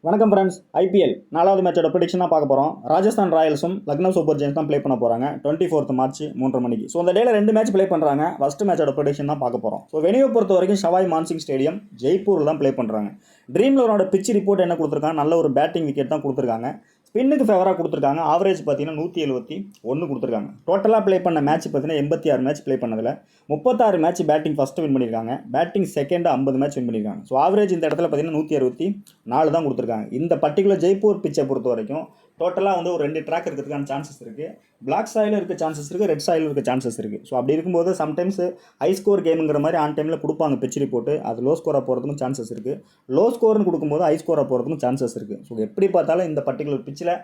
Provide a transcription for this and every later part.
வணக்கம் friends. IPL 4வது மேட்சோட ப்ரெடிக்ஷனாக பார்க்க போகிறோம். ராஜஸ்தான் ராயல்ஸும் லக்னோ சூப்பர் ஜெயின்ஸ் தான் ப்ளே பண்ண போகிறாங்க 24 மார்ச் 3:30 மணிக்கு. ஸோ அந்த டேல 2 மேட்ச் ப்ளே பண்ணுறாங்க. ஃபஸ்ட் மேட்சோட ப்ரெடிக்ஷன் தான் பார்க்க போகிறோம். ஸோ வெனியூ பொறுத்த வரைக்கும் ஷவாய் மான்சிங் ஸ்டேடியம் ஜெய்ப்பூரில் தான் ப்ளே பண்ணுறாங்க. ட்ரீம் லெவனோட பிச் ரிப்போர்ட் என்ன கொடுத்துருக்காங்க, நல்ல ஒரு பேட்டிங் விக்கெட் தான் கொடுத்துருக்காங்க. ஸ்பின்னுக்கு ஃபேவராக கொடுத்துருக்காங்க. ஆவரேஜ் பார்த்தீங்கன்னா 171 கொடுத்துருக்காங்க. டோட்டலாக ப்ளே பண்ண மேட்ச் பார்த்தீங்கன்னா 86 மேட்ச் ப்ளே பண்ணதில் 36 மேட்ச் பேட்டிங் ஃபஸ்ட்டு வின் பண்ணியிருக்காங்க. பேட்டிங் செகண்ட் 50 மேட்ச் வின் பண்ணியிருக்காங்க. ஸோ ஆவரேஜ் இந்த இடத்துல பார்த்தீங்கன்னா 164 தான் கொடுத்துருக்காங்க. இந்த பர்டிகுலர் ஜெய்ப்பூர் பிச்சை பொறுத்த வரைக்கும் டோட்டலாக வந்து ஒரு 2 ட்ராக் இருக்கிறதுக்கான சான்சஸ் இருக்குது. பிளாக் சாயில் இருக்க சான்சஸ் இருக்குது, ரெட் சாயில் இருக்க சான்சஸ் இருக்குது. ஸோ அப்படி இருக்கும்போது சம்டைம்ஸ் ஹை ஸ்கோர் கேமுங்கிற மாதிரி ஆன் டைமில் கொடுப்பாங்க பிச் ரிப்போர்ட்டு. அது லோ ஸ்கோராக போகிறதுக்கும் சான்சஸ் இருக்குது. லோ ஸ்கோர்னு கொடுக்கும்போது ஹை ஸ்கோராக போகிறதுக்கும் சான்சஸ் இருக்குது. ஸோ எப்படி பார்த்தாலும் இந்த பர்டிகுலர் பிச்சில்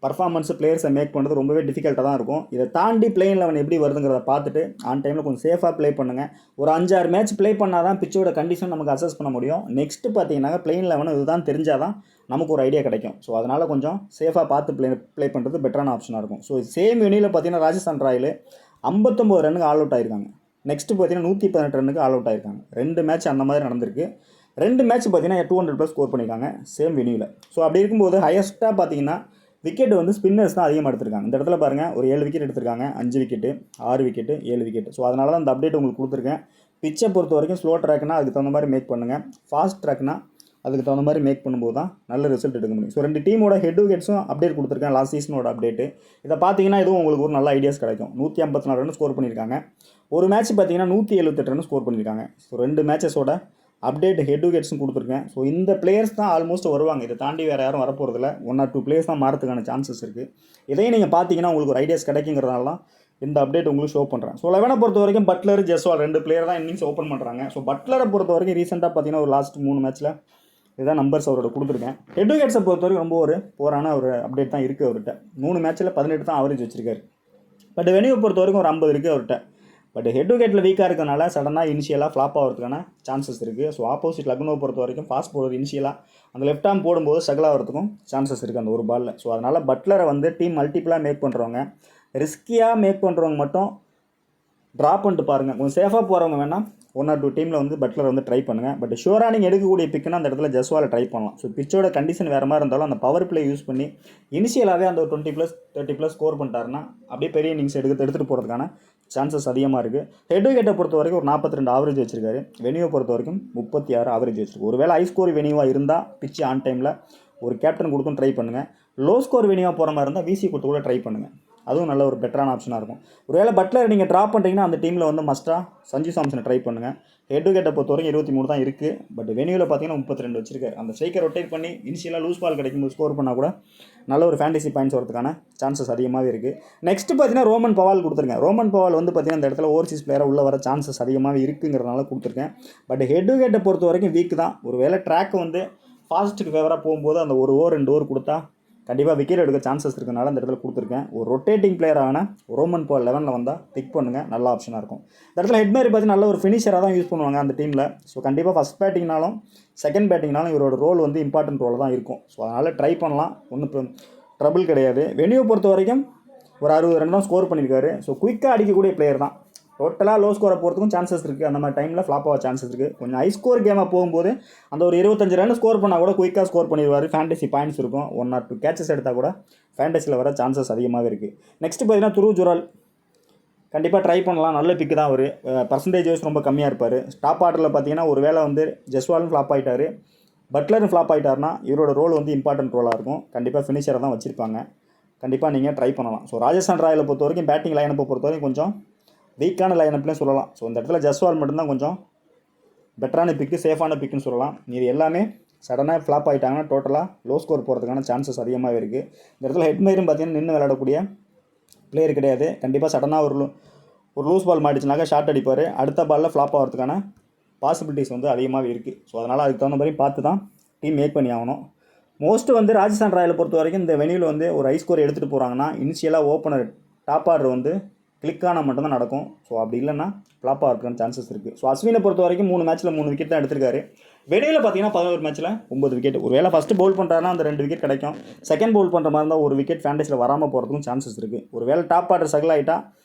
பர்ஃபார்மன்ஸ் பிளேயர்ஸை மேக் பண்ணுறது ரொம்பவே டிஃபிகல்ட்டாக தான் இருக்கும். இதை தாண்டி பிளேயிங் லெவன் எப்படி வருதுங்கிறத பார்த்துட்டு ஆன் டைமில் கொஞ்சம் சேஃபாக ப்ளே பண்ணுங்கள். ஒரு 5-6 மேட்ச் ப்ளே பண்ணால் தான் பிச்சோட கண்டிஷன் நமக்கு அசஸ் பண்ண முடியும். நெக்ஸ்ட்டு பார்த்தீங்கன்னா பிளேயிங் லெவன் இதுதான் தெரிஞ்சால் தான் நமக்கு ஒரு ஐடியா கிடைக்கும். ஸோ அதனால் கொஞ்சம் சேஃபாக பார்த்து ப்ளே பண்ணுறது பெட்டரான ஆப்ஷனாக இருக்கும். ஸோ சேம் யூனியில் பார்த்தீங்கன்னா ராஜஸ்தான் ராயல் 59 ரன்னுக்கு ஆல் அவுட் ஆயிருக்காங்க. நெக்ஸ்ட்டு பார்த்தீங்கன்னா 118 ரன்னுக்கு ஆல் அவுட் ஆயிருக்காங்க. 2 மேட்ச் அந்த மாதிரி நடந்திருக்கு. 2 மேட்ச் பார்த்தீங்கன்னா 200+ ஸ்கோர் பண்ணியிருக்காங்க சேம் வெனியூவில். ஸோ அப்படி இருக்கும்போது ஹையஸ்ட்டாக பார்த்தீங்கன்னா விக்கெட் வந்து ஸ்பின்னர்ஸ் தான் அதிகமாக எடுத்திருக்காங்க. இந்த இடத்துல பாருங்கள், ஒரு 7 விக்கெட் எடுத்திருக்காங்க, 5 விக்கெட்டு, 6 விக்கெட்டு, 7 விக்கெட். ஸோ அதனால தான் இந்த அப்டேட் உங்களுக்கு கொடுத்துருக்கேன். பிச்சை பொறுத்த வரைக்கும் ஸ்லோ ட்ராக்னா அதுக்கு தகுந்த மாதிரி மேக் பண்ணுங்கள். ஃபாஸ்ட் ட்ராக்னா அதுக்கு தகுந்த மாதிரி மேக் பண்ணும்போது தான் நல்ல ரிசல்ட் எடுக்க முடியும். ஸோ 2 டீமோட ஹெட் விக்கெட்ஸும் அப்டேட் கொடுத்துருக்கேன், லாஸ்ட் சீசனோட அப்டேட்டு. இதை பார்த்தீங்கன்னா இதுவும் உங்களுக்கு ஒரு நல்ல ஐடியாஸ் கிடைக்கும். 154 ரன் ஸ்கோர் பண்ணியிருக்காங்க. ஒரு மேட்ச் பார்த்தீங்கன்னா 178 ரன் ஸ்கோர் பண்ணியிருக்காங்க. ஸோ 2 மேட்சஸோட அப்டேட் ஹெட் விக்கெட்ஸும் கொடுத்துருக்கேன். ஸோ இந்த பிளேயர்ஸ் தான் ஆல்மோஸ்ட் வருவாங்க. இதை தாண்டி வேறு யாரும் வரப்போகிறதில்ல. 1 or 2 பிளேயர்ஸ் தான் மாறதுக்கான சான்சஸ் இருக்குது. இதையும் நீங்கள் பார்த்தீங்கன்னா உங்களுக்கு ஒரு ஐடியாஸ் கிடைக்குங்கிறதால தான் இந்த அப்டேட் உங்களுக்கு ஷோ பண்ணுறேன். ஸோ 11 பொறுத்த வரைக்கும் பட்லர், ஜெஸ்வால் 2 பிளேயர் தான் இன்னிங்ஸ் ஓப்பன் பண்ணுறாங்க. ஸோ பட்லரை பொறுத்த வரைக்கும் ரீசெண்டாக பார்த்தீங்கன்னா ஒரு லாஸ்ட் 3 மேட்ச்சில் இதுதான் நம்பர்ஸ் அவரோட கொடுத்துருக்கேன். ஹெட் விக்கெட்ஸை பொறுத்த வரைக்கும் ரொம்ப ஒரு போரான ஒரு அப்டேட் தான் இருக்குது அவர்கிட்ட. 3 மேட்ச்சில் 18 தான் ஆவரேஜ் வச்சிருக்காரு. பட் வெனியூ பொறுத்த வரைக்கும் ஒரு 50 இருக்குது அவர்கிட்ட. பட் ஹெட் விக்கெட்டில் வீக்காக இருக்கனால சடனாக இனிஷியலாக ஃப்ளாப் ஆகிறதுக்கான சான்சஸ் இருக்குது. ஸோ ஆப்போசிட் லக்னோ பொறுத்த வரைக்கும் ஃபாஸ்ட் போடுறது இனிஷியலாக அந்த லெஃப்ட் ஆர்ம் போடும்போது ஸ்ட்ரகிள் ஆகிறதுக்கும் சான்சஸ் இருக்குது அந்த ஒரு பாலில். ஸோ அதனால் பட்லரை வந்து டீம் மல்டிபிளாக மேக் பண்ணுறவங்க, ரிஸ்கியாக மேக் பண்ணுறவங்க மட்டும் ட்ராப் பண்ணிட்டு பாருங்கள். கொஞ்சம் சேஃபாக போகிறவங்க வேணால் 1 or 2 டீமில் வந்து பட்லர் வந்து ட்ரை பண்ணுங்கள். பட் ஷூராக நீங்கள் எடுக்கக்கூடிய பிக்குன்னா அந்த இடத்துல ஜஸ்வாலை ட்ரை பண்ணலாம். ஸோ பிச்சோட கண்டிஷன் வேறு மாதிரி இருந்தாலும் அந்த பவர் பிளே யூஸ் பண்ணி இனிஷியலாகவே அந்த ஒரு 20+, 30+ ஸ்கோர் பண்ணிட்டாருன்னா அப்படியே பெரிய இன்னிங்ஸ் எடுத்துகிட்டு போகிறதுக்கான சான்சஸ் அதிகமாக இருக்குது. ஹெட் விக்கெட்டை பொறுத்த வரைக்கும் ஒரு 42 ஆவரேஜ் வச்சிருக்காரு. வெனியூவை பொறுத்த வரைக்கும் 36 ஆவரேஜ் வச்சிருக்கு. ஒருவேளை ஹை ஸ்கோர் வெனியூவாக இருந்தால் பிச்சு ஆன் டைமில் ஒரு கேப்டன் கொடுத்தும் ட்ரை பண்ணுங்கள். லோ ஸ்கோர் வெனியூவாக போகிற மாதிரி இருந்தால் விசி கொடுத்து கூட ட்ரை பண்ணுங்கள். அதுவும் நல்ல ஒரு பெட்டரான ஆப்ஷனாக இருக்கும். ஒருவேளை பட்லர் நீங்கள் ட்ராப் பண்ணுறீங்கன்னா அந்த டீமில் வந்து மஸ்ட்டாக சஞ்சு சாம்சனை ட்ரை பண்ணுங்கள். ஹெட் விக்கெட்டை பொறுத்த வரைக்கும் 23 தான் இருக்குது. பட் வெனியூவில் பார்த்தீங்கன்னா 32 வச்சிருக்காரு. அந்த ஸ்ட்ரைக்கை ரொட்டேட் பண்ணி இனிஷியலாக லூஸ் பால் கிடைக்கும்போது ஸ்கோர் பண்ணால் கூட நல்ல ஒரு ஃபேண்டசி பாயிண்ட்ஸ் வரதுக்கான சான்சஸ் அதிகமாகவே இருக்குது. நெக்ஸ்ட்டு பார்த்தீங்கன்னா ரோமன் பவால் கொடுத்துருக்கேன். ரோமன் பவால் வந்து பார்த்தீங்கன்னா இந்த இடத்துல ஓவர்சீஸ் பிளேயராக உள்ள வர சான்சஸ் அதிகமாகவே இருக்குங்கிறதுனால கொடுத்துருக்கேன். பட் ஹெட் விக்கெட்டை பொறுத்த வரைக்கும் வீக் தான். ஒரு வேளை ட்ராக் வந்து ஃபாஸ்ட்டுக்கு ஃபேவராக போகும்போது அந்த 1 ஓவர் 2 ஓவர் கொடுத்தா கண்டிப்பாக விக்கெட் எடுக்க சான்சஸ் இருக்கனால இந்த இடத்துல கொடுத்துருக்கேன். ஒரு ரொட்டேட்டிங் பிளேயரான ரோமன் பவால் 11 வந்தால் பிக் பண்ணுங்கள், நல்ல ஆப்ஷனாக இருக்கும். இந்த இடத்துல ஹெட் மேரி பார்த்தீங்கன்னா நல்ல ஒரு ஃபினிஷராக தான் யூஸ் பண்ணுவாங்க அந்த டீமில். ஸோ கண்டிப்பாக ஃபஸ்ட் பேட்டிங்னாலும் செகண்ட் பேட்டிங்னாலும் இவரோட ரோல் வந்து இம்பார்ட்டன்ட் ரோல் தான் இருக்கும். ஸோ அதனால் ட்ரை பண்ணலாம், ஒன்றும் ட்ரபிள் கிடையாது. வெனியூ பொறுத்த வரைக்கும் ஒரு 60 ரன் தான் ஸ்கோர் பண்ணியிருக்காரு. ஸோ குயிக்காக அடிக்கக்கூடிய பிளேயர் தான். டோட்டலாக லோ ஸ்கோரை போகிறதுக்கும் சான்சஸ் இருக்குது. அந்த மாதிரி டைமில் ஃப்ளாப் ஆக சான்சஸ் இருக்குது. கொஞ்சம் ஹை ஸ்கோர் கேமாக போகும்போது அந்த ஒரு 25 ரன் ஸ்கோர் பண்ணால் கூட குயிக்காக ஸ்கோர் பண்ணிடுவார். ஃபேண்டசி பாயிண்ட்ஸ் இருக்கும். 1 or 2 கேச்சஸ் எடுத்தால் கூட ஃபேண்டசியில் வர சான்சஸ் அதிகமாகவே இருக்குது. நெக்ஸ்ட்டு பார்த்தீங்கன்னா துருவ் ஜுரால் கண்டிப்பாக ட்ரை பண்ணலாம். நல்ல பிக்கு தான். ஒரு பர்சன்டேஜ் வைஸ் ரொம்ப கம்மியாக இருப்பார். டாப் ஆர்டரில் பார்த்தீங்கன்னா ஒரு வேளை வந்து ஜஸ்வாலும் ஃப்ளாப் ஆகிட்டார், பட்லரும் ஃப்ளாப் ஆகிட்டார்னா இவரோட ரோல் வந்து இம்பார்ட்டன்ட் ரோலாக இருக்கும். கண்டிப்பாக ஃபினிஷரை தான் வச்சுருப்பாங்க. கண்டிப்பாக நீங்கள் ட்ரை பண்ணலாம். ஸோ ராஜஸ்தான் ராயலை பொறுத்த வரைக்கும் பேட்டிங் லைனப்பை பொறுத்த வரைக்கும் கொஞ்சம் வீக்கான லைனப்லேயும் சொல்லலாம். ஸோ இந்த இடத்துல ஜஸ்வால் மட்டும்தான் கொஞ்சம் பெட்டரான பிக்கு, சேஃபான பிக்குன்னு சொல்லலாம். இது எல்லாமே சடனாக ஃப்ளாப் ஆகிட்டாங்கன்னா டோட்டலாக லோ ஸ்கோர் போகிறதுக்கான சான்சஸ் அதிகமாகவே இருக்குது. இந்த இடத்துல ஹெட் மேரும் பார்த்தீங்கன்னா நின்று விளையாடக்கூடிய பிளேயர் கிடையாது. கண்டிப்பாக சடனாக ஒரு லூஸ் பால் மாட்டிச்சுனாக்கா ஷார்ட் அடிப்பார். அடுத்த பாலில் ஃப்ளாப் ஆகிறதுக்கான பாசிபிலிட்டிஸ் வந்து அதிகமாகவே இருக்குது. ஸோ அதனால் அதுக்கு தகுந்த மாதிரி பார்த்து தான் டீம் மேக் பண்ணி ஆகணும். மோஸ்ட்டு வந்து ராஜஸ்தான் ராயலை பொறுத்த வரைக்கும் இந்த வெனியூவில் வந்து ஒரு ஹை ஸ்கோர் எடுத்துகிட்டு போகிறாங்கன்னா இனிஷியலாக ஓப்பனர் டாப் ஆர்டர் வந்து கிளிக்கானால் மட்டும்தான் நடக்கும். ஸோ அப்படி இல்லைன்னா ஃப்ளாப்பாக இருக்கிற சான்சஸ் இருக்குது. ஸோ அஸ்வினை பொறுத்த வரைக்கும் 3 மேட்ச்சில் 3 விக்கெட் தான் எடுத்திருக்காரு. வெளியில் பார்த்தீங்கன்னா 11 மேட்ச்சில் 9 விக்கெட். ஒரு வேளை ஃபஸ்ட்டு பவுல் பண்ணுறாருன்னா அந்த 2 விக்கெட் கிடைக்கும். செகண்ட் பவுல் பண்ணுற மாதிரி இருந்தால் 1 விக்கெட் ஃபேண்டஸில் வராமல் போகிறதுக்கும் சான்சஸ் இருக்குது. ஒரு வேளை டாப் ஆர்டர் ஸ்ட்ரகிள் ஆகிட்டா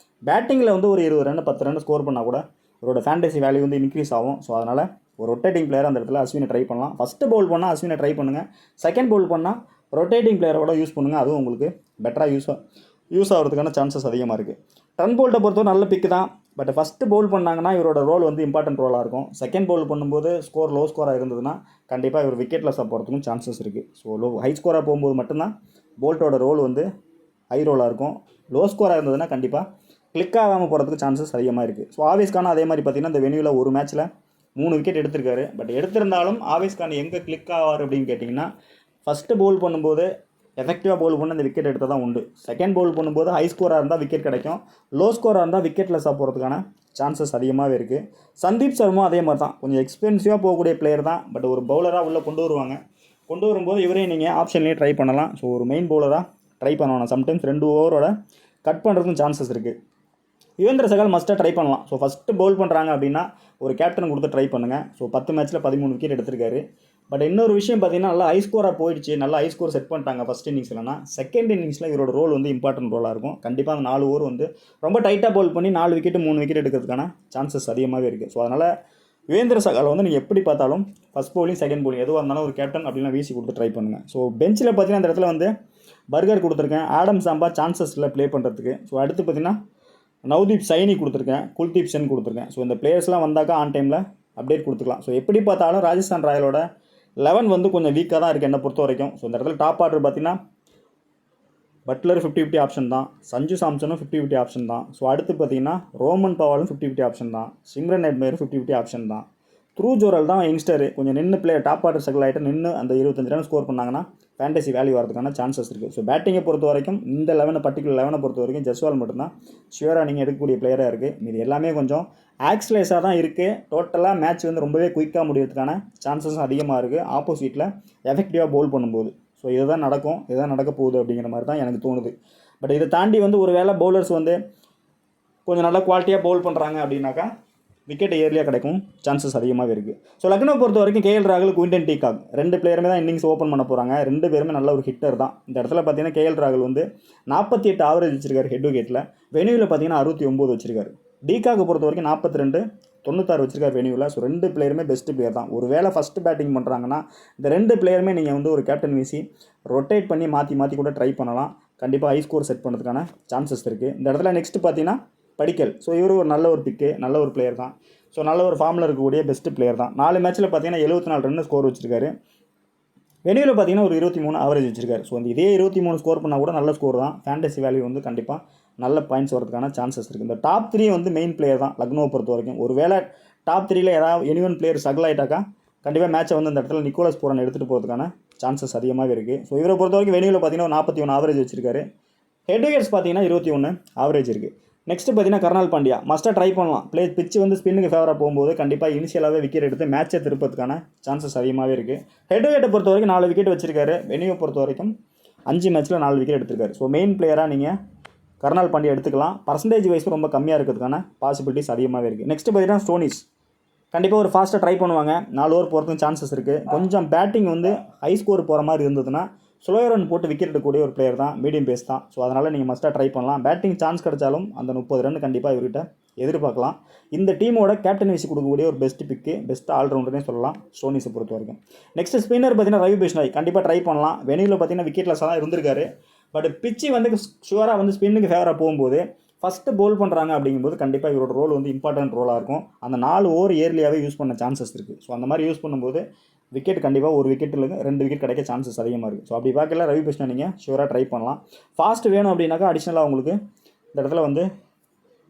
பேட்டிங்கில் வந்து ஒரு 20 ரன் 10 ரன் ஸ்கோர் பண்ணால் கூட அவரோட ஃபேண்டசி வேல்யூ வந்து இன்க்ரீஸ் ஆகும். ஸோ அதனால் ஒரு ரொட்டேட்டிங் பிளேயர் அந்த இடத்துல அஸ்வினை ட்ரை பண்ணலாம். ஃபஸ்ட்டு பவுல் பண்ணால் அஸ்வினை ட்ரை பண்ணுங்கள். செகண்ட் பவுல் பண்ணால் ரொட்டேட்டிங் பிளேயரோட யூஸ் பண்ணுங்கள். அதுவும் உங்களுக்கு பெட்டராக யூஸ் ஆகிறதுக்கான சான்சஸ் அதிகமாக இருக்குது. ட்ரெண்ட் போல்ட்டை பொறுத்தவரை நல்ல பிக்கு தான். பட் ஃபஸ்ட்டு பவுல் பண்ணாங்கன்னா இவரோட ரோல் வந்து இம்பார்ட்டன்ட் ரோலாக இருக்கும். செகண்ட் பவுல் பண்ணும்போது லோ ஸ்கோராக இருந்ததுன்னா கண்டிப்பாக இவர் விக்கெட்லெஸ்ஸாக போகிறதுக்கும் சான்சஸ் இருக்குது. ஸோ ஹை ஸ்கோராக போகும்போது மட்டும்தான் போல்ட்டோட ரோல் வந்து ஹை ரோலாக இருக்கும். லோ ஸ்கோராக இருந்ததுன்னா கண்டிப்பாக கிளிக் ஆகாமல் போகிறதுக்கு சான்சஸ் அதிகமாக இருக்குது. ஸோ ஆவேஸ் கான் அதே மாதிரி பார்த்திங்கன்னா இந்த வெனியூவில் ஒரு மேட்ச்சில் 3 விக்கெட் எடுத்திருக்காரு. பட் எடுத்திருந்தாலும் ஆவேஸ் கான் எங்கே கிளிக் ஆவார் அப்படின்னு கேட்டிங்கன்னா, ஃபஸ்ட்டு பவுல் பண்ணும்போது எஃபெக்டிவாக பவுல் பண்ணி அந்த விக்கெட் எடுத்தால் தான் உண்டு. செகண்ட் பவுல் பண்ணும்போது ஹை ஸ்கோராக இருந்தால் விக்கெட் கிடைக்கும். லோ ஸ்கோராக இருந்தால் விக்கெட்லெஸ்ஸாக போகிறதுக்கான சான்சஸ் அதிகமாகவே இருக்குது. சந்தீப் சர்மா அதே மாதிரி தான், கொஞ்சம் எக்ஸ்பென்சிவாக போகக்கூடிய பிளேயர் தான். பட் ஒரு பவுலராக உள்ளே கொண்டு வரும்போது இவரையும் நீங்கள் ஆப்ஷன்லேயே ட்ரை பண்ணலாம். ஸோ ஒரு மெயின் பவுலராக ட்ரை பண்ணணும். சம்டைம்ஸ் 2 ஓவரோட கட் பண்ணுறதுக்கும் சான்சஸ் இருக்குது. யுவேந்திர சகால் மஸ்ட்டாக ட்ரை பண்ணலாம். ஸோ ஃபஸ்ட்டு பவுல் பண்ணுறாங்க அப்படின்னா ஒரு கேப்டன் கொடுத்து ட்ரை பண்ணுங்கள். ஸோ 10 மேட்ச்சில் 13 விக்கெட் எடுத்திருக்காரு. பட் இன்னொரு விஷயம் பார்த்தீங்கன்னா, நல்லா ஹை ஸ்கோராக போயிடுச்சு. நல்லா ஹை ஸ்கோர் செட் பண்ணிட்டாங்க ஃபஸ்ட் இன்னிங்ஸ்லனா. செகண்ட் இன்னிங்ஸில் இவரோட ரோல் வந்து இம்பார்ட்டன்ட் ரோலாக இருக்கும். கண்டிப்பாக அந்த 4 ஓவர் வந்து ரொம்ப டைட்டாக பவுல் பண்ணி 4 விக்கெட் 3 விக்கெட் எடுக்கிறதுக்கான சான்சஸ் அதிகமாகவே இருக்குது. ஸோ அதனால் யுவேந்திர சகால் வந்து நீங்கள் எப்படி பார்த்தாலும் ஃபஸ்ட் பவுலிங் செகண்ட் பவுலிங் எதுவாக இருந்தாலும் ஒரு கேப்டன் அப்படின்னா வீசி கொடுத்து ட்ரை பண்ணுங்கள். ஸோ பெஞ்சில் பார்த்தீங்கன்னா அந்த இடத்துல வந்து பர்கர் கொடுத்துருக்கேன். ஆடம் சாம்பா சான்சஸில் ப்ளே பண்ணுறதுக்கு. ஸோ அடுத்து பார்த்தீங்கன்னா நவ்தீப் சைனி கொடுத்துருக்கேன். குல்தீப் சென் கொடுத்துருக்கேன். ஸோ இந்த பிளேயர்ஸ்லாம் வந்தாக்கா ஆன் டைமில் அப்டேட் கொடுத்துக்கலாம். ஸோ எப்படி பார்த்தாலும் ராஜஸ்தான் ராயலோட 11 வந்து கொஞ்சம் வீக்காக தான் இருக்குது என்னை பொறுத்த வரைக்கும். ஸோ இந்த இடத்துல டாப் ஆர்டர் பார்த்தீங்கன்னா பட்லர் 50-50 ஆப்ஷன் தான். சஞ்சு சாம்சனும் 50-50 ஆப்ஷன் தான். ஸோ அடுத்து பார்த்தீங்கன்னா ரோமன் பவாலும் 50-50 ஆப்ஷன் தான். சிம்ரன் ஹெட்மேயரும் 50-50 ஆப்ஷன் தான். த்ரூ ஜோரல் தான் யங்ஸ்டர் கொஞ்சம் நின்று பிளேயர் டாப் ஆர்டர் செட்டில் ஆகிட்டு நின்று அந்த 25 ரன் ஸ்கோர் பண்ணாங்கன்னா ஃபேண்டசி வேல்யூ வரதுக்கான சான்சஸ் இருக்குது. ஸோ பேட்டிங்கை பொறுத்த வரைக்கும் இந்த 11 பொறுத்த வரைக்கும் ஜஸ்வால் மட்டும்தான் ஷியூராக நீங்கள் எடுக்கக்கூடிய பிளேயராக இருக்குது. இது எல்லாமே கொஞ்சம் ஆக்ஸ்லேஸாக தான் இருக்குது. டோட்டலாக மேட்ச் வந்து ரொம்பவே குயிக்காக முடியறதுக்கான சான்சஸும் அதிகமாக இருக்குது ஆப்போசிட்டில் எஃபெக்டிவாக பவுல் பண்ணும்போது. ஸோ இதுதான் நடக்க போகுது அப்படிங்கிற மாதிரி தான் எனக்கு தோணுது. பட் இதை தாண்டி வந்து ஒரு வேளை பவுலர்ஸ் வந்து கொஞ்சம் நல்லா குவாலிட்டியாக பவுல் பண்ணுறாங்க அப்படின்னாக்கா விக்கெட் ஏர்லியாக கிடைக்கும் சான்சஸ் அதிகமாகவே இருக்குது. ஸோ லக்னோ பொறுத்த வரைக்கும் கேஎல் ராகுல், குவிண்டன் டி காக் 2 பிளேயருமே தான் இன்னிங்ஸ் ஓப்பன் பண்ண போகிறாங்க. 2 பேருமே நல்ல ஒரு ஹிட்டர் தான். இந்த இடத்துல பார்த்தீங்கன்னா கேஎல் ராகுல் வந்து 48 ஆவரேஜ் வச்சிருக்காரு ஹெட் விக்கெட்டில். வெனியூவில் பார்த்தீங்கன்னா 69 வச்சிருக்காரு. டி காக்கு பொறுத்த வரைக்கும் 42 96 வச்சிருக்காரு வெனியூவில். ஸோ 2 பிளேயருமே பெஸ்ட் பிளேயர் தான். ஒரு வேளை ஃபஸ்ட்டு பேட்டிங் பண்ணுறாங்கன்னா இந்த 2 பிளேயருமே நீங்கள் வந்து ஒரு கேப்டன் வீசி ரொட்டேட் பண்ணி மாற்றி கூட ட்ரை பண்ணலாம். கண்டிப்பாக ஹை ஸ்கோர் செட் பண்ணுறதுக்கான சான்சஸ் இருக்குது. இந்த இடத்துல நெக்ஸ்ட்டு பார்த்தீங்கன்னா படிக்கல். ஸோ இவர் ஒரு நல்ல ஒரு பிக்கு, நல்ல ஒரு பிளேயர் தான். ஸோ நல்ல ஒரு ஃபார்மில் இருக்கக்கூடிய பெஸ்ட்டு பிளேயர் தான். 4 மேட்ச்சில் பார்த்தீங்கன்னா 74 ரன் ஸ்கோர் வச்சிருக்காரு. வெனியூவில் பார்த்தீங்கன்னா ஒரு 23 ஆவரேஜ் வச்சிருக்காரு. ஸோ அந்த இதே 23 ஸ்கோர் பண்ணால் கூட நல்ல ஸ்கோர் தான். ஃபேண்டசி வேல்யூ வந்து கண்டிப்பாக நல்ல பாயிண்ட்ஸ் வரதுக்கான சான்சஸ் இருக்குது. இந்த டாப் 3 வந்து மெயின் பிளேயர் தான் லக்னோவை பொறுத்த வரைக்கும். ஒரு வேளை டாப் 3ல் ஏதாவது எனிவன் பிளேயர் ஸ்ட்ரகிள் ஆகிட்டாக்கா கண்டிப்பாக மேட்சை வந்து அந்த இடத்துல நிக்கோலஸ் பூரன் எடுத்துகிட்டு போகிறதுக்கான சான்சஸ் அதிகமாகவே இருக்குது. ஸோ இவரை பொறுத்த வரைக்கும் வெனியூவில் பார்த்தீங்கன்னா 41 ஆவரேஜ் வச்சிருக்காரு. ஹெட் விக்கெட்ஸ் பார்த்தீங்கன்னா 21 ஆவரேஜ் இருக்குது. நெக்ஸ்ட்டு பார்த்தீங்கன்னா கர்னால் பாண்டியா மஸ்ட்டாக ட்ரை பண்ணலாம். பிச்சு வந்து ஸ்பின்னுக்கு ஃபேவராக போகும்போது கண்டிப்பாக இனிஷியலாகவே விக்கெட் எடுத்து மேட்சை திருப்பதுக்கான சான்சஸ் அதிகமாகவே இருக்குது. ஹெட் விக்கெட்டை பொறுத்த வரைக்கும் 4 விக்கெட் வச்சிருக்காரு. வெனியூவை பொறுத்த வரைக்கும் 5 மேட்ச்சில் 4 விக்கெட் எடுத்திருக்காரு. ஸோ மெயின் பிளேயராக நீங்கள் கர்னால் பாண்டியா எடுத்துக்கலாம். பர்சன்டேஜ் வைஸ் ரொம்ப கம்மியாக இருக்கிறதுக்கான பாசிபிலிட்டிஸ் அதிகமாகவே இருக்குது. நெக்ஸ்ட்டு பார்த்தீங்கன்னா ஸ்டோனிஸ் கண்டிப்பாக ஒரு ஃபாஸ்ட்டாக ட்ரை பண்ணுவாங்க. 4 ஓவர் போகிறதுக்கும் சான்சஸ் இருக்குது. கொஞ்சம் பேட்டிங் வந்து ஹை ஸ்கோர் போகிற மாதிரி இருந்ததுன்னா ஸ்லோ ரன் போட்டு விக்கெட் எடுக்கக்கூடிய ஒரு பிளேயர் தான். மீடியம் பேஸ் தான். ஸோ அதனால் நீங்கள் மஸ்ட்டாக ட்ரை பண்ணலாம். பேட்டிங் சான்ஸ் கிடைச்சாலும் அந்த 30 ரன் கண்டிப்பாக இவர்கிட்ட எதிர்பார்க்கலாம். இந்த டீமோட கேப்டன் வீசி கொடுக்கக்கூடிய ஒரு பெஸ்ட் பிக்கு, பெஸ்ட் ஆல்ரவுண்டர்னே சொல்லலாம் ஸ்டோனிஸை பொறுத்த வரைக்கும். நெக்ஸ்ட் ஸ்பின்னர் பார்த்தீங்கன்னா ரவி பிஷ்னாய் கண்டிப்பாக ட்ரை பண்ணலாம். வெனியூவில் பார்த்தீங்கன்னா விக்கெட்லெஸ்ஸாக தான் இருந்திருக்காரு. பட் பிச்சு வந்து ஷுவராக வந்து ஸ்பின்னுக்கு ஃபேவராக போகும்போது ஃபஸ்ட்டு பவுல் பண்ணுறாங்க அப்படிங்கும்போது கண்டிப்பாக இவரோட ரோல் வந்து இம்பார்ட்டன்ட் ரோலாக இருக்கும். அந்த 4 ஓவர் இயர்லியாகவே யூஸ் பண்ண சான்சஸ் இருக்குது. ஸோ அந்த மாதிரி யூஸ் பண்ணும்போது விக்கெட் கண்டிப்பாக ஒரு விக்கெட்டில் 2 விக்கெட் கிடைக்க சான்சஸ் அதிகமாக இருக்குது. ஸோ அப்படி பார்க்கல ரவி பிஷ்ணா நீங்கள் ஷுவராக ட்ரை பண்ணலாம். ஃபாஸ்ட் வேணும் அப்படின்னாக்கா அடிஷ்னலாக உங்களுக்கு இந்த இடத்துல வந்து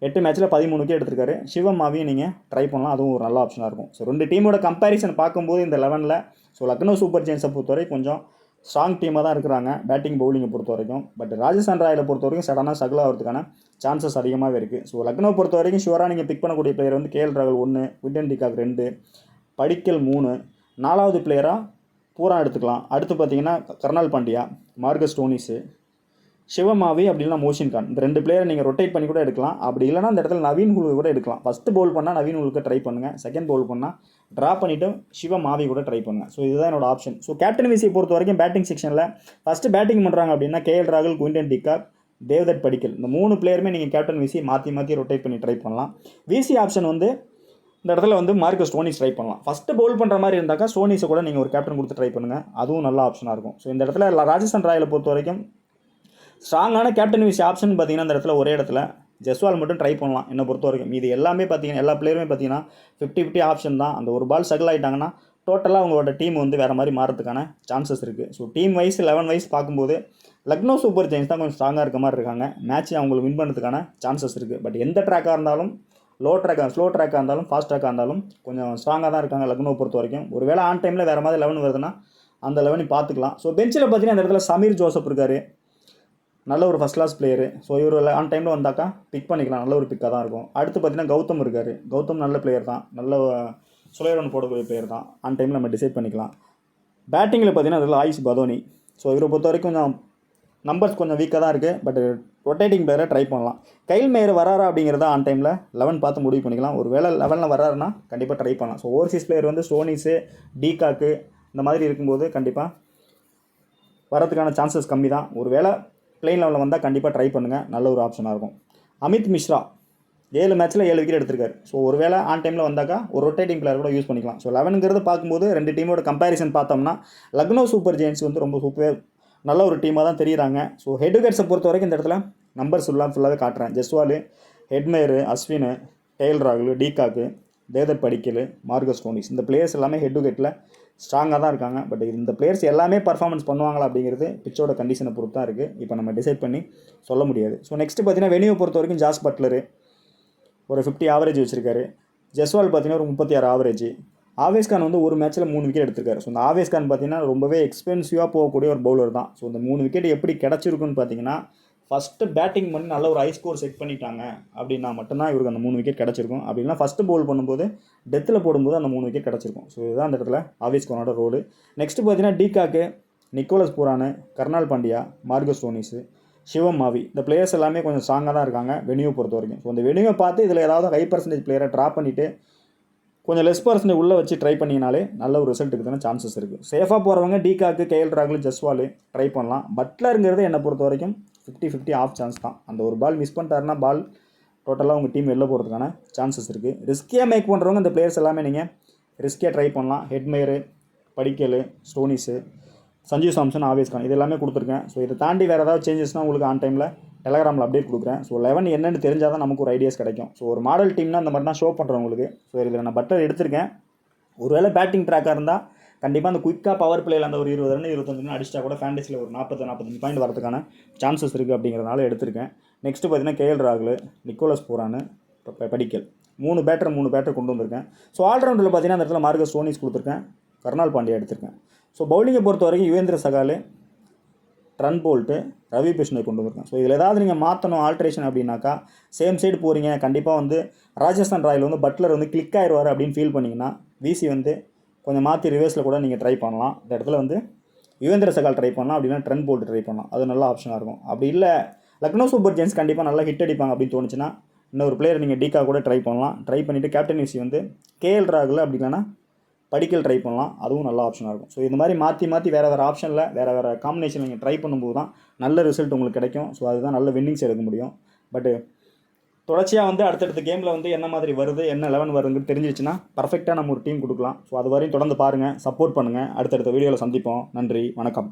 8 மேட்ச்சில் 13 விக்கெட் எடுத்திருக்காரு. சிவம் மாவியும் நீங்கள் ட்ரை பண்ணலாம். அதுவும் ஒரு நல்ல ஆப்ஷனாக இருக்கும். ஸோ 2 டீமோட கம்பேரிசன் பார்க்கும்போது இந்த 11ல் ஸோ லக்னோ சூப்பர் ஜெயின்ஸை பொறுத்தவரை கொஞ்சம் ஸ்ட்ராங் டீமாக தான் இருக்கிறாங்க பேட்டிங் பவுலிங்கை பொறுத்த வரைக்கும். பட் ராஜஸ்தான் ராயலை பொறுத்த வரைக்கும் சடனாக ஸ்ட்ரகிள் ஆகிறதுக்கான சான்சஸ் அதிகமாகவே இருக்குது. ஸோ லக்னோ பொறுத்த வரைக்கும் ஷுவராக நீங்கள் பிக் பண்ணக்கூடிய பிளேயர் வந்து கேஎல் ராகுல் 1, குவிண்டன் டி காக் 2, படிக்கல் 3, 4வது பிளேயராக பூரா எடுத்துக்கலாம். அடுத்து பார்த்தீங்கன்னா கர்னால் பாண்டியா, மார்கஸ் ஸ்டோனிஸு, சிவமாவி அப்படி இல்லைனா மோஷின் கான். இந்த 2 பிளேயரை நீங்கள் ரொட்டேட் பண்ணி கூட எடுக்கலாம். அப்படி இல்லைனா இந்த இடத்துல நவீன் உலுவை கூட எடுக்கலாம். ஃபஸ்ட்டு பவுல் பண்ணால் நவீன் உலுக்கு ட்ரை பண்ணுங்கள். செகண்ட் பவுல் பண்ணால் ட்ரா பண்ணிவிட்டு சிவமாவி கூட ட்ரை பண்ணுங்கள். ஸோ இதுதான் என்னோட ஆப்ஷன். ஸோ கேப்டன் விசியை பொறுத்த வரைக்கும் பேட்டிங் செக்ஷனில் ஃபஸ்ட்டு பேட்டிங் பண்ணுறாங்க அப்படின்னா கேஎல் ராகுல், குவிண்டன் டி காக், படிக்கல் இந்த 3 பிளேயருமே நீங்கள் கேப்டன் விசி மாற்றி ரொட்டேட் பண்ணி ட்ரை பண்ணலாம். விசி ஆப்ஷன் வந்து இந்த இடத்துல வந்து மார்க்கஸ் ஸ்டோனிஸ் ட்ரை பண்ணலாம். ஃபஸ்ட்டு பவுல் பண்ணுற மாதிரி இருந்தாக்கா ஸ்டோனிஸை கூட நீங்கள் ஒரு கேப்டன் கொடுத்து ட்ரை பண்ணுங்கள், அதுவும் நல்ல ஆப்ஷனாக இருக்கும். ஸோ இந்த இடத்துல ராஜஸ்தான் ராயலை பொறுத்த வரைக்கும் ஸ்ட்ராங்கான கேப்டன் விசி ஆப்ஷன் பார்த்தீங்கன்னா இந்த இடத்துல ஒரே இடத்துல ஜெஸ்வால் மட்டும் ட்ரை பண்ணலாம் என்னை பொறுத்த வரைக்கும். இது எல்லாமே பார்த்தீங்கன்னா எல்லா பிளேயருமே பார்த்தீங்கன்னா 50-50 ஆப்ஷன் தான். அந்த ஒரு பால் ஸ்ட்ரகிள் ஆகிட்டாங்கன்னா டோட்டலாக அவங்களோட டீம் வந்து வேறு மாதிரி மாறதுக்கான சான்சஸ் இருக்குது. ஸோ டீம் வைஸ் 11 வைஸ் பார்க்கும்போது லக்னோ சூப்பர் ஜெயின்ஸ் தான் கொஞ்சம் ஸ்ட்ராங்காக இருக்க மாதிரி இருக்காங்க. மேட்ச் அவங்களுக்கு வின் பண்ணுறதுக்கான சான்சஸ் இருக்குது. பட் எந்த ட்ராக்காக இருந்தாலும் ஸ்லோ ட்ராக்காக இருந்தாலும் ஃபாஸ்ட் ட்ராக்காக இருந்தாலும் கொஞ்சம் ஸ்ட்ராங்காக தான் இருக்காங்க லக்னோ பொறுத்த வரைக்கும். ஒரு வேளை ஆன் டைமில் வேறு மாதிரி 11 வருதுன்னா அந்த 11 பார்த்துக்கலாம். ஸோ பெஞ்சில் பார்த்தீங்கன்னா அந்த இடத்துல சமீர் ஜோசப் இருக்கார், நல்ல ஒரு ஃபஸ்ட் கிளாஸ் பிளேயரு. ஸோ இவர் ஆன் டைமில் வந்தாக்கா பிக் பண்ணிக்கலாம், நல்ல ஒரு பிக்காக தான் இருக்கும். அடுத்து பார்த்தீங்கன்னா கௌதம் இருக்கார், கௌதம் நல்ல பிளேயர் தான், நல்ல சுலைரன் போடக்கூடிய பிளேயர் தான், ஆன் டைமில் நம்ம டிசைட் பண்ணிக்கலாம். பேட்டிங்கில் பார்த்தீங்கன்னா அதில் ஆயுஷ் பதோனி. ஸோ இவரை பொறுத்த வரைக்கும் கொஞ்சம் நம்பர்ஸ் கொஞ்சம் வீக்காக தான் இருக்குது. பட் ரொட்டேட்டிங் பிளேயரை ட்ரை பண்ணலாம். கைல் மேயர் வராரா அப்படிங்கிறத ஆன் டைமில் 11 பார்த்து முடிவு பண்ணிக்கலாம். ஒரு வேளை 11 வராருன்னா கண்டிப்பாக ட்ரை பண்ணலாம். ஸோ ஓவர்சீஸ் பிளேயர் வந்து ஸ்டோனிஸு, டீகாக்கு இந்த மாதிரி இருக்கும்போது கண்டிப்பாக வரதுக்கான சான்சஸ் கம்மி தான். ஒரு வேளை பிளெயின் லெவலில் வந்தால் கண்டிப்பாக ட்ரை பண்ணுங்கள், நல்ல ஒரு ஆப்ஷனாக இருக்கும். அமித் மிஸ்ரா 7 மேட்ச்சில் 7 விக்கெட் எடுத்திருக்காரு. ஸோ ஒரு வேளை ஆன் டைமில் வந்தாக்கா ஒரு ரொட்டேட்டிங் பிளேயர் கூட யூஸ் பண்ணிக்கலாம். ஸோ 11ங்கிறது பார்க்கும்போது ரெண்டு டீமோட கம்பேரிசன் பார்த்தோம்னா லக்னோ சூப்பர் ஜெயின்ஸ் வந்து ரொம்ப நல்ல ஒரு டீமாக தான் தெரியுறாங்க. ஸோ ஹெட் விக்கெட்ஸை பொறுத்த வரைக்கும் இந்த இடத்துல நம்பர்ஸ் ஃபுல்லாகவே காட்டுறேன். ஜெஸ்வால், ஹெட்மேயர், அஸ்வின், கேஎல் ராகுல், டீகாக்கு, தேவதர் படிக்கல், மார்க்கஸ் ஸ்டோனிஸ் இந்த பிளேயர்ஸ் எல்லாமே ஹெட் விக்கெட்டில் ஸ்ட்ராங்காக தான் இருக்காங்க. பட் இந்த பிளேயர்ஸ் எல்லாமே பர்ஃபார்மன்ஸ் பண்ணுவாங்களா அப்படிங்கிறது பிச்சோட கண்டிஷனை பொறுத்து தான் இருக்குது. இப்போ நம்ம டிசைட் பண்ணி சொல்ல முடியாது. ஸோ நெக்ஸ்ட்டு பார்த்தீங்கன்னா வெனியூ பொறுத்த வரைக்கும் ஜாஸ் பட்லரு ஒரு 50 ஆவரேஜ் வச்சுருக்காரு. ஜெஸ்வால் பார்த்தீங்கன்னா ஒரு 36 ஆவரேஜ். ஆவேஸ் கான் வந்து ஒரு மேட்ச்சில் 3 விக்கெட் எடுத்திருக்காரு. ஸோ இந்த ஆவேஸ் கான் பார்த்தீங்கன்னா ரொம்பவே எக்ஸ்பென்சிவாக போகக்கூடிய ஒரு பவுலர் தான். ஸோ இந்த 3 விக்கெட் எப்படி கிடச்சிருக்குன்னு பார்த்தீங்கன்னா ஃபஸ்ட்டு பேட்டிங் பண்ணி நல்ல ஒரு ஹை ஸ்கோர் செட் பண்ணிட்டாங்க அப்படின்னா மட்டும்தான் இவருக்கு அந்த 3 விக்கெட் கிடச்சிருக்கும். அப்படின்னா ஃபஸ்ட்டு பவுல் பண்ணும்போது டெத்தில் போடும்போது அந்த 3 விக்கெட் கிடச்சிருக்கும். ஸோ இதுதான் அந்த இடத்துல ஆவேஸ் கானோட ரோடு. நெக்ஸ்ட்டு பார்த்தீங்கன்னா de Kock, Nicholas Pooran, Krunal Pandya, Marcus Stoinis, Shivam Mavi இந்த பிளேயர்ஸ் எல்லாமே கொஞ்சம் ஸ்ட்ராங்காக தான் இருக்காங்க வெனியூ பொறுத்த வரைக்கும். ஸோ அந்த வெனியூவை பார்த்து இதில் ஏதாவது ஹை பர்சன்டேஜ் பிளேயரை ட்ராப் பண்ணிவிட்டு கொஞ்சம் லெஸ் பர்சன்டேஜ் உள்ளே வச்சு ட்ரை பண்ணினாலே நல்ல ஒரு ரிசல்ட்டுக்கு தானே சான்சஸ் இருக்குது. சேஃபாக போகிறவங்க டீகாக்கு, கேஎல் ராகுல், ஜஸ்வால் ட்ரை பண்ணலாம். பட்லருங்கிறது என்னை பொறுத்த வரைக்கும் 50-50 ஆஃப் சான்ஸ் தான். அந்த ஒரு பால் மிஸ் பண்ணிட்டாருன்னா பால் டோட்டலாக உங்கள் டீம் வெளில போகிறதுக்கான சான்சஸ் இருக்குது. ரிஸ்கியாக மேக் பண்ணுறவங்க இந்த பிளேயர்ஸ் எல்லாமே நீங்கள் ரிஸ்கியாக ட்ரை பண்ணலாம். ஹெட்மேயர், படிக்கல், ஸ்டோனிஸு, சஞ்சீவ் சாம்சன், ஆவேஸ் கான் இது எல்லாமே கொடுத்துருக்கேன். ஸோ இதை தாண்டி வேறு ஏதாவது சேஞ்சஸ்னால் உங்களுக்கு ஆன் டைமில் டெலகிராமில் அப்டேட் கொடுக்குறேன். ஸோ 11 என்னென்னு தெரிஞ்சால் தான் நமக்கு ஒரு ஐடியாஸ் கிடைக்கும். ஸோ ஒரு மாடல் டீம்னா அந்த மாதிரி தான் ஷோ பண்ணுறேன் உங்களுக்கு. ஸோ இதில் நான் பட்டர் எடுத்திருக்கேன். ஒரு வேளை பேட்டிங் ட்ராக்காக இருந்தால் கண்டிப்பாக அந்த குயிக்காக பவர் பிளேயில் அந்த ஒரு 20 ரன் 25 ரன் அடிச்சிட்டா கூட ஃபேண்டஸியில் ஒரு 40-45 பாயிண்ட் வரதுக்கான சான்சஸ் இருக்குது அப்படிங்கிறதுனால எடுத்திருக்கேன். நெக்ஸ்ட்டு பார்த்தீங்கன்னா கேஎல் ராகுல், நிக்கோலஸ் பூரானு, படிக்கல் 3 பேட்டர் கொண்டு வந்திருக்கேன். ஸோ ஆல்ரவுண்டில் பார்த்தீங்கன்னா அந்த இடத்துல மார்க்கஸ் ஸ்டோனிஸ் கொடுத்துருக்கேன், கர்னால் பாண்டியா எடுத்திருக்கேன். ஸோ பவுலிங்கை பொறுத்த வரைக்கும் யுவேந்திர சகால், ட்ரன் போல்ட்டு, ரவி பிஷ்ணை கொண்டு வந்திருக்கேன். ஸோ இதில் ஏதாவது நீங்கள் மாற்றணும் ஆல்ட்ரேஷன் அப்படின்னாக்கா சேம் சைடு போகிறீங்க, கண்டிப்பாக வந்து ராஜஸ்தான் ராயல் வந்து பட்லர் வந்து கிளிக் ஆயிடுவார் அப்படின்னு ஃபீல் பண்ணிங்கன்னா விசி வந்து கொஞ்சம் மாற்றி ரிவர்ஸில் கூட நீங்கள் ட்ரை பண்ணலாம். இந்த இடத்துல வந்து யுவேந்திர சகால் ட்ரை பண்ணலாம், அப்படின்னா ட்ரன் போல்ட்டு ட்ரை பண்ணலாம், அது நல்ல ஆப்ஷனாக இருக்கும். அப்படி இல்லை லக்னோ சூப்பர் ஜெயின்ஸ் கண்டிப்பாக நல்லா ஹிட் அடிப்பாங்க அப்படின்னு தோணுச்சுன்னா இன்னொரு பிளேயர் நீங்கள் டீகா கூட ட்ரை பண்ணலாம். ட்ரை பண்ணிவிட்டு கேப்டன் விசி வந்து கேஎல் ராகுல் அப்படி இல்லைன்னா படிக்கல் ட்ரை பண்ணலாம், அதுவும் நல்ல ஆப்ஷனாக இருக்கும். ஸோ இந்த மாதிரி மாற்றி வேறு ஆப்ஷனில் வேறு காம்பினேஷன் நீங்கள் ட்ரை பண்ணும்போது தான் நல்ல ரிசல்ட் உங்களுக்கு கிடைக்கும். ஸோ அதுதான் நல்ல வின்னிங்ஸ் எடுக்க முடியும். பட்டு தொடர்ச்சியாக வந்து அடுத்தடுத்த கேமில் வந்து என்ன மாதிரி வருது, என்ன 11 வருதுன்னு தெரிஞ்சிச்சுன்னா பர்ஃபெக்டாக நம்ம ஒரு டீம் கொடுக்கலாம். ஸோ அது வரையும் தொடர்ந்து பாருங்கள், சப்போர்ட் பண்ணுங்கள். அடுத்தடுத்த வீடியோவில் சந்திப்போம். நன்றி, வணக்கம்.